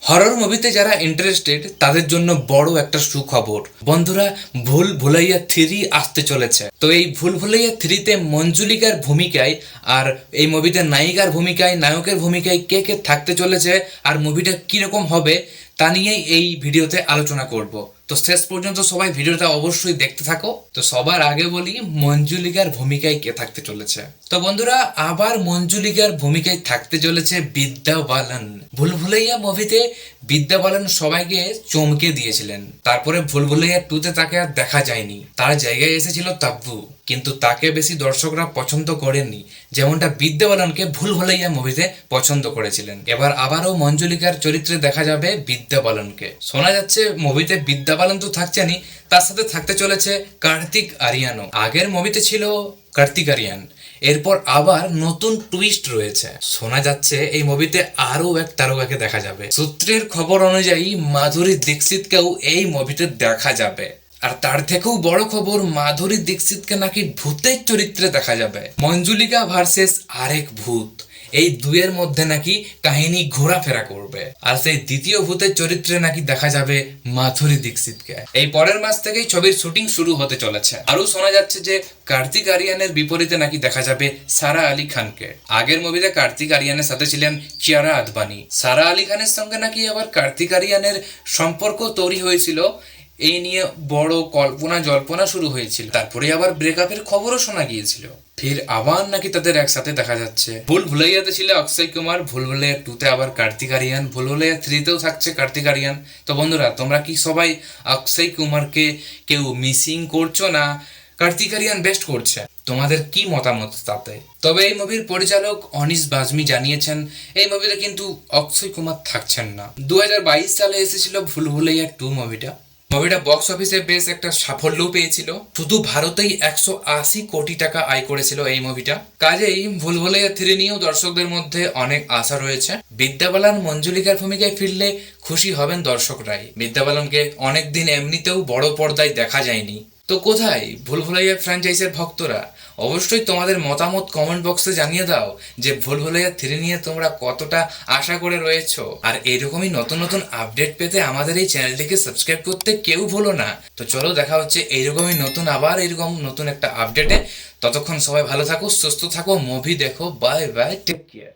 Horror মুভিতে যারা interested তাদের জন্য বড় একটা সুখবর বন্ধুরা, ভুল ভুলাইয়া 3 আসতে চলেছে। তো এই ভুল ভুলাইয়া 3-তে মঞ্জুলিকার ভূমিকায় আর এই মুভিতে নায়িকার ভূমিকায় নায়কের ভূমিকায় কে কে থাকতে চলেছে আর মুভিটা কিরকম হবে তা নিয়েই এই ভিডিওতে আলোচনা করব। তো শেষ পর্যন্ত সবাই ভিডিওটা অবশ্যই দেখতে থাকো। তো সবার আগে বলি মঞ্জুলিকার ভূমিকায় কে থাকতে চলেছে। তো বন্ধুরা, আবার মঞ্জুলিকার ভূমিকায় থাকতে চলেছে বিদ্যা বালান। ভুল ভুলাইয়া মুভিতে বিদ্যা বালান সবাইকে চমকে দিয়েছিলেন, তারপরে ভুল ভুলাইয়া 2-তে তাকে আর দেখা যায়নি, তার জায়গায় এসেছিল তাব্বু। কিন্তু তাকে বেশি দর্শকরা পছন্দ করেননি, যেমনটা বিদ্যা বালানকে ভুল ভুলাইয়া মুভিতে পছন্দ করেছিলেন। এবার আবারও মঞ্জুলিকার চরিত্রে দেখা যাবে বিদ্যা বালানকে। শোনা যাচ্ছে মুভিতে বিদ্যা বালান তো থাকছেনই, তার সাথে থাকতে চলেছে কার্তিক আরিয়ানও। আগের মুভিতে ছিল কার্তিক আরিয়ান, এরপর আবার নতুন টুইস্ট রয়েছে। শোনা যাচ্ছে এই মুভিতে আরো এক তারকাকে দেখা যাবে। সূত্রের খবর অনুযায়ী মাধুরী দীক্ষিতকেও এই মুভিতে দেখা যাবে। আর তার থেকেও বড় খবর, মাধুরী দীক্ষিতকে নাকি ভূতের চরিত্রে দেখা যাবে। মঞ্জুলিকা ভার্সেস আরেক ভূত, এই দুয়ের মধ্যে নাকি কাহিনী ঘোরাফেরা করবে। আর সেই দ্বিতীয় ভূতের চরিত্রে নাকি দেখা যাবে মাধুরী দীক্ষিতকে। এই পরের মাস থেকেই ছবির শুটিং শুরু হতে চলেছে। আরো শোনা যাচ্ছে যে কার্তিক আরিয়ানের বিপরীতে নাকি দেখা যাবে সারা আলী খানকে। আগের মুভিতে কার্তিক আরিয়ানের সাথে ছিলেন কিয়ারা আদবানি। সারা আলী খানের সঙ্গে নাকি আবার কার্তিক আরিয়ানের সম্পর্ক তৈরি হয়েছিল, এই নিয়ে বড় কল্পনা জল্পনা শুরু হয়েছিল। তারপরে আবার ব্রেকআপের খবরও শোনা গিয়েছিল। ফির আবার নাকি তাদের একসাথে দেখা যাচ্ছে। ভুল ভুলাইয়াতে ছিল অক্ষয় কুমার, ভুল ভুলাইয়া 2-তে আবার কার্তিক আরিয়ান, ভুল ভুলাইয়া 3-তেও থাকছে কার্তিক আরিয়ান। তো বন্ধুরা, তোমরা কি সবাই অক্ষয় কুমারকে কেউ মিসিং করছো না কার্তিক আরিয়ান বেস্ট করছে? তোমাদের কি মতামত তাতে? তবে এই মুভির পরিচালক অনিস বাজমি জানিয়েছেন এই মুভিতে কিন্তু অক্ষয় কুমার থাকছেন না। 2022 সালে এসেছিল ভুল ভুলাইয়া 2 মুভিটা বক্স অফিসে বেশ একটা সাফল্য পেয়েছিল। শুধু ভারতেই 180 কোটি টাকা আয় করেছিল এই মুভিটা। কাজেই ভুল ভুলাইয়া 3 নিয়েও দর্শকদের মধ্যে অনেক আশা রয়েছে। বিদ্যা বালান মঞ্জুলিকার ভূমিকায় ফিরলে খুশি হবেন দর্শকরাই। বিদ্যা বালানকে অনেকদিন এমনিতেও বড় পর্দায় দেখা যায়নি। তো কোথায় ভুল ভুলাইয়া ফ্র্যাঞ্চাইজের ভক্তরা? অবশ্যই তোমাদের মতামত কমেন্ট বক্সে জানিয়ে দাও যে ভুল ভুলাইয়া 3 নিয়ে তোমরা কতটা আশা করে রয়েছো। আর এরকমই নতুন নতুন আপডেট পেতে আমাদের এই চ্যানেলটিকে সাবস্ক্রাইব করতে কেউ ভুলো না। তো চলো, দেখা হচ্ছে এইরকমই আবার এরকম নতুন একটা আপডেটে। ততক্ষণ সবাই ভালো থাকো, সুস্থ থাকো, মুভি দেখো। Bye bye, take care.